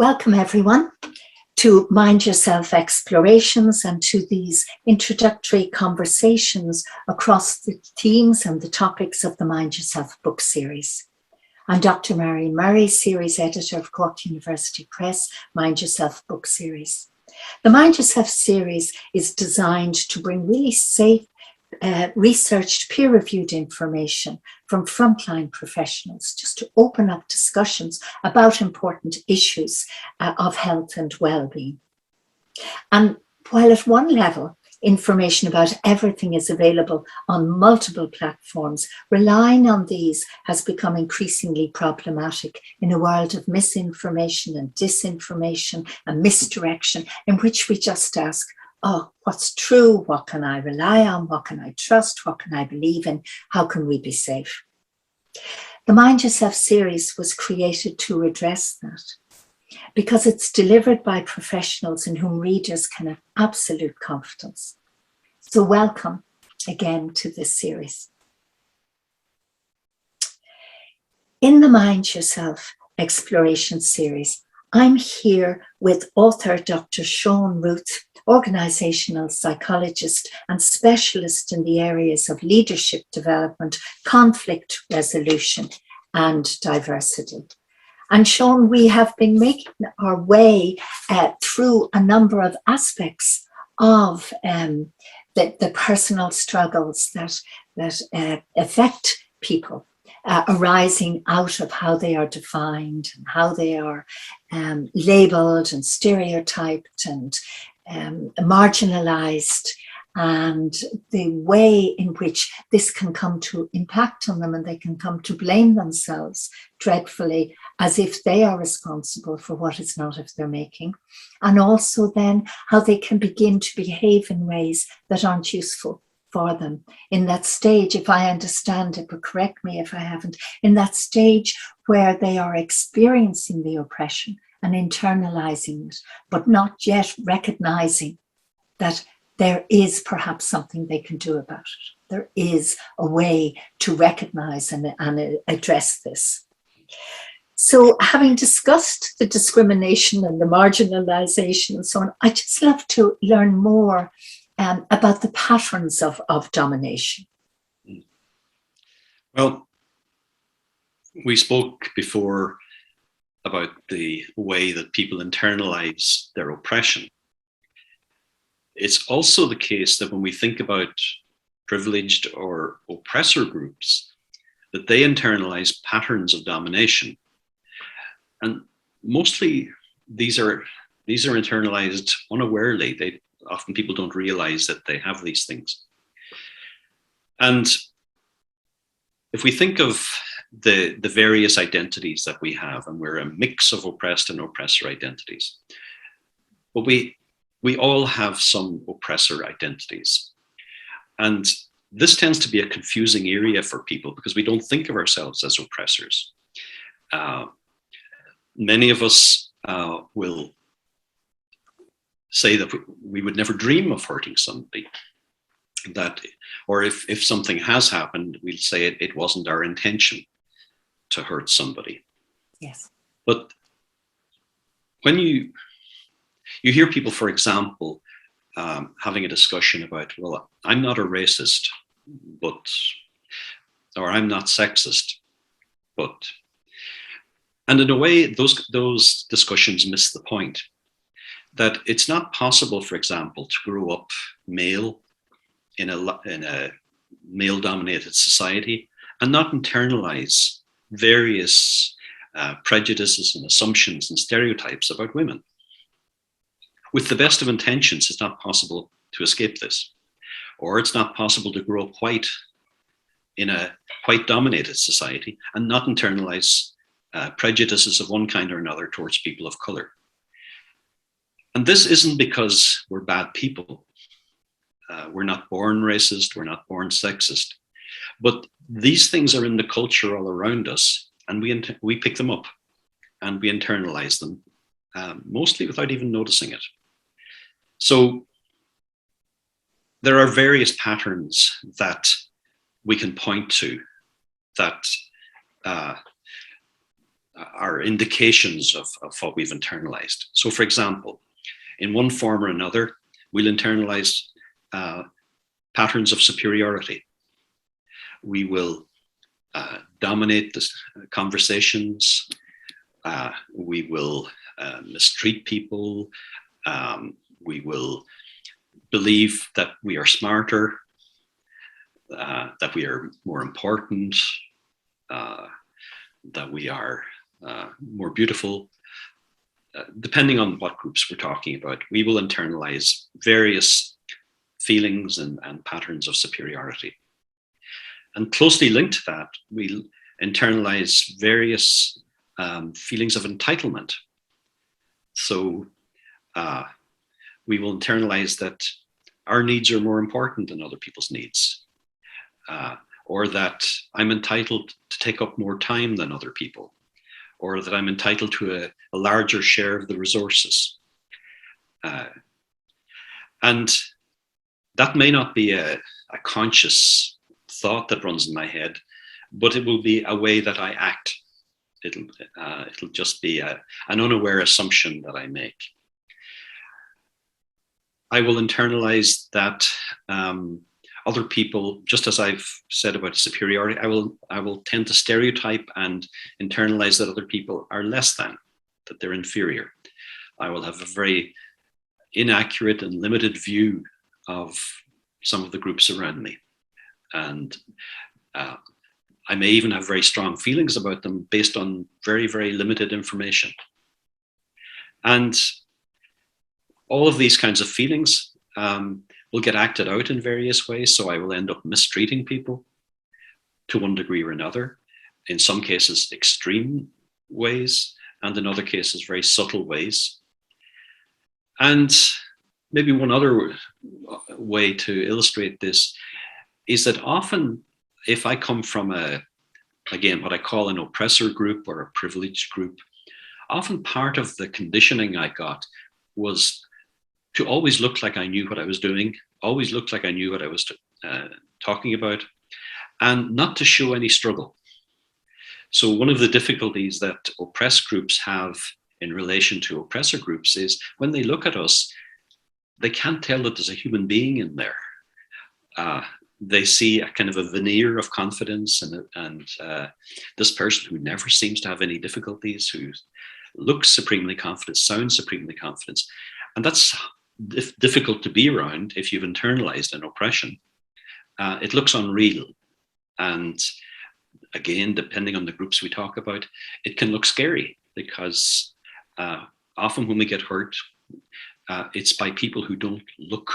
Welcome everyone to Mind Yourself Explorations and to these introductory conversations across the themes and the topics of the Mind Yourself book series. I'm Dr. Marion Murray, series editor of Cork University Press MindYourself book series. The Mind Yourself series is designed to bring really safe, researched, peer-reviewed information from frontline professionals just to open up discussions about important issues of health and well-being. And while at one level, information about everything is available on multiple platforms, relying on these has become increasingly problematic in a world of misinformation and disinformation and misdirection, in which we just ask, oh, what's true? What can I rely on? What can I trust? What can I believe in? How can we be safe? The Mind Yourself series was created to address that because it's delivered by professionals in whom readers can have absolute confidence. So welcome again to this series. In the Mind Yourself Explorations series, I'm here with author Dr. Seán Ruth, Organisational Psychologist and specialist in the areas of leadership development, conflict resolution and diversity. And Seán, we have been making our way through a number of aspects of the personal struggles that affect people, arising out of how they are defined and how they are labelled and stereotyped and marginalised, and the way in which this can come to impact on them, and they can come to blame themselves dreadfully as if they are responsible for what is not of their making, and also then how they can begin to behave in ways that aren't useful for them in that stage, if I understand it, but correct me if I haven't, in that stage where they are experiencing the oppression and internalizing it, but not yet recognizing that there is perhaps something they can do about it. There is a way to recognize and address this. So having discussed the discrimination and the marginalization and so on, I just love to learn more about the patterns of domination. Well, we spoke before about the way that people internalize their oppression. It's also the case that when we think about privileged or oppressor groups, that they internalize patterns of domination. And mostly these are internalized unawarely. Often people don't realize that they have these things. And if we think of the various identities that we have, and we're a mix of oppressed and oppressor identities, but we all have some oppressor identities. And this tends to be a confusing area for people because we don't think of ourselves as oppressors. Many of us will say that we would never dream of hurting somebody, or if something has happened, we'll say it wasn't our intention to hurt somebody. Yes. But when you hear people, for example, having a discussion about, well, I'm not a racist, or I'm not sexist, and in a way, those discussions miss the point. That it's not possible, for example, to grow up male in a male-dominated society and not internalize various prejudices and assumptions and stereotypes about women. With the best of intentions, it's not possible to escape this. Or it's not possible to grow up white in a white-dominated society and not internalize prejudices of one kind or another towards people of color. And this isn't because we're bad people. We're not born racist, we're not born sexist. But these things are in the culture all around us, and we pick them up and we internalize them, mostly without even noticing it. So there are various patterns that we can point to that are indications of what we've internalized. So, for example, in one form or another, we'll internalize patterns of superiority. We will dominate the conversations. We will mistreat people. We will believe that we are smarter, that we are more important, that we are more beautiful. Depending on what groups we're talking about, we will internalize various feelings and patterns of superiority. And closely linked to that, we'll internalize various feelings of entitlement. So we will internalize that our needs are more important than other people's needs, or that I'm entitled to take up more time than other people, or that I'm entitled to a larger share of the resources. And that may not be a conscious thought that runs in my head, but it will be a way that I act. It'll just be an unaware assumption that I make. I will internalize that other people, just as I've said about superiority, I will tend to stereotype and internalize that other people are less than, that they're inferior. I will have a very inaccurate and limited view of some of the groups around me. And I may even have very strong feelings about them based on very, very limited information. And all of these kinds of feelings will get acted out in various ways. So I will end up mistreating people to one degree or another, in some cases extreme ways, and in other cases very subtle ways. And maybe one other way to illustrate this is that often, if I come from again, what I call an oppressor group or a privileged group, often part of the conditioning I got was to always look like I knew what I was doing, always look like I knew what I was talking about, and not to show any struggle. So one of the difficulties that oppressed groups have in relation to oppressor groups is when they look at us, they can't tell that there's a human being in there. They see a kind of a veneer of confidence and this person who never seems to have any difficulties, who looks supremely confident, sounds supremely confident. And that's difficult to be around if you've internalized an oppression. It looks unreal. And again, depending on the groups we talk about, it can look scary because often when we get hurt, it's by people who don't look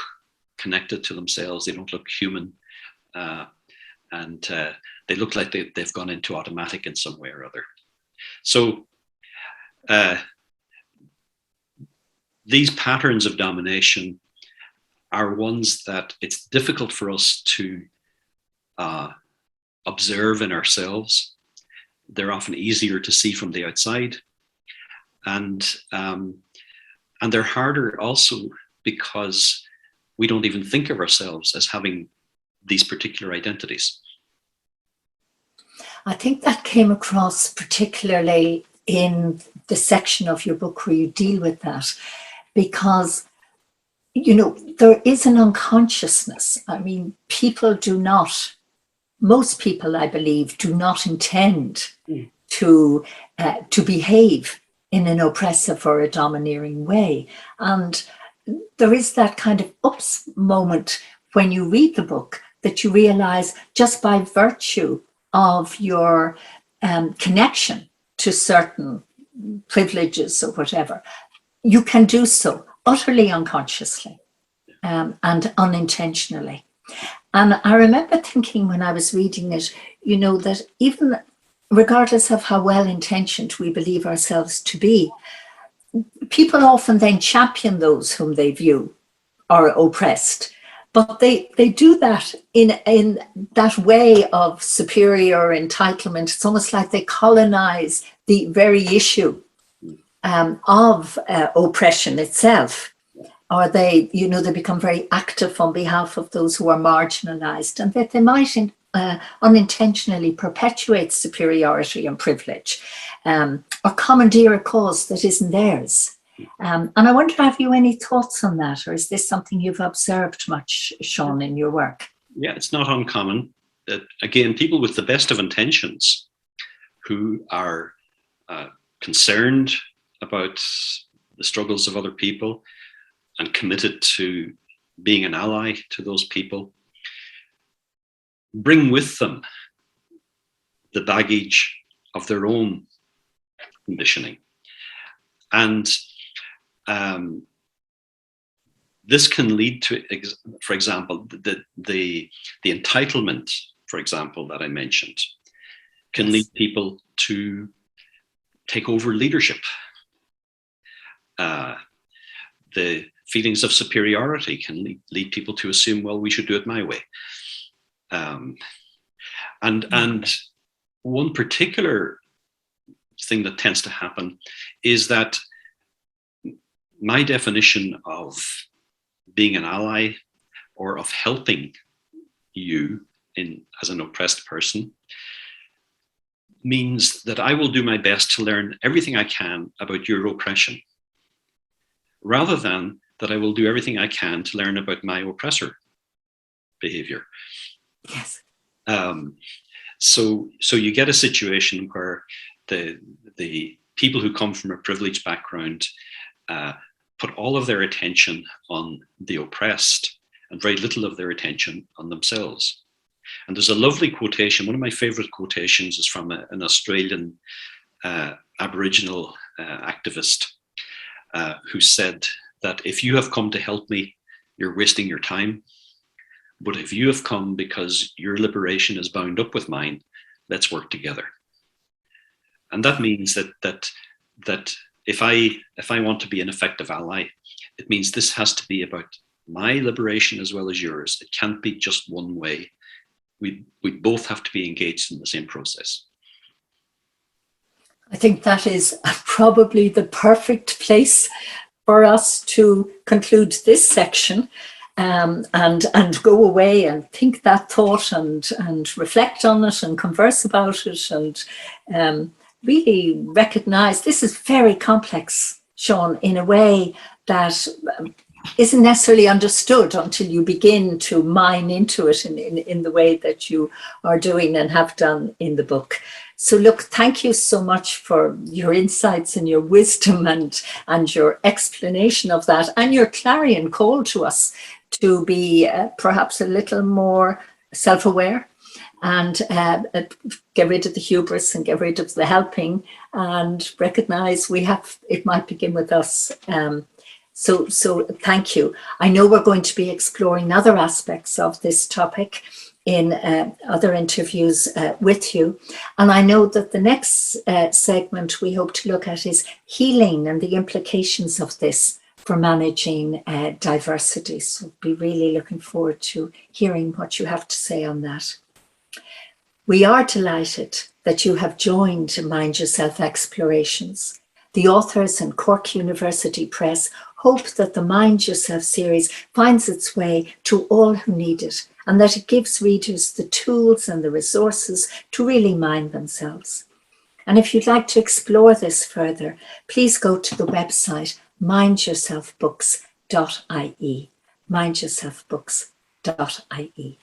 connected to themselves. They don't look human. And they look like they've gone into automatic in some way or other. So these patterns of domination are ones that it's difficult for us to observe in ourselves. They're often easier to see from the outside. And they're harder also because we don't even think of ourselves as having these particular identities. I think that came across particularly in the section of your book where you deal with that, because, you know, there is an unconsciousness. I mean, most people, I believe, do not intend to behave in an oppressive or a domineering way. And there is that kind of oops moment when you read the book that you realize just by virtue of your connection to certain privileges or whatever, you can do so utterly unconsciously and unintentionally. And I remember thinking when I was reading it, you know, that even regardless of how well-intentioned we believe ourselves to be, people often then champion those whom they view are oppressed. But they do that in that way of superior entitlement. It's almost like they colonize the very issue of oppression itself. Or they become very active on behalf of those who are marginalized, and that they might unintentionally perpetuate superiority and privilege, or commandeer a cause that isn't theirs. And I wonder, have you any thoughts on that, or is this something you've observed much, Seán, in your work? Yeah, it's not uncommon that, again, people with the best of intentions who are concerned about the struggles of other people and committed to being an ally to those people, bring with them the baggage of their own conditioning. And this can lead to, for example, the entitlement, for example, that I mentioned, can lead people to take over leadership. The feelings of superiority can lead people to assume, well, we should do it my way. And one particular thing that tends to happen is that my definition of being an ally or of helping you as an oppressed person means that I will do my best to learn everything I can about your oppression, rather than that I will do everything I can to learn about my oppressor behavior. Yes. So you get a situation where the people who come from a privileged background put all of their attention on the oppressed and very little of their attention on themselves. And there's a lovely quotation. One of my favorite quotations is from an Australian Aboriginal activist who said that if you have come to help me, you're wasting your time. But if you have come because your liberation is bound up with mine, let's work together. And that means that if I want to be an effective ally, it means this has to be about my liberation as well as yours. It can't be just one way. We both have to be engaged in the same process. I think that is probably the perfect place for us to conclude this section, and go away and think that thought and reflect on it and converse about it, and really recognize this is very complex, Seán, in a way that isn't necessarily understood until you begin to mine into it in the way that you are doing and have done in the book. So look, thank you so much for your insights and your wisdom and your explanation of that, and your clarion call to us to be perhaps a little more self-aware and get rid of the hubris and get rid of the helping and recognize it might begin with us. So thank you. I know we're going to be exploring other aspects of this topic in other interviews with you. And I know that the next segment we hope to look at is healing and the implications of this for managing diversity. So we'll be really looking forward to hearing what you have to say on that. We are delighted that you have joined Mind Yourself Explorations. The authors and Cork University Press hope that the Mind Yourself series finds its way to all who need it, and that it gives readers the tools and the resources to really mind themselves. And if you'd like to explore this further, please go to the website mindyourselfbooks.ie, mindyourselfbooks.ie.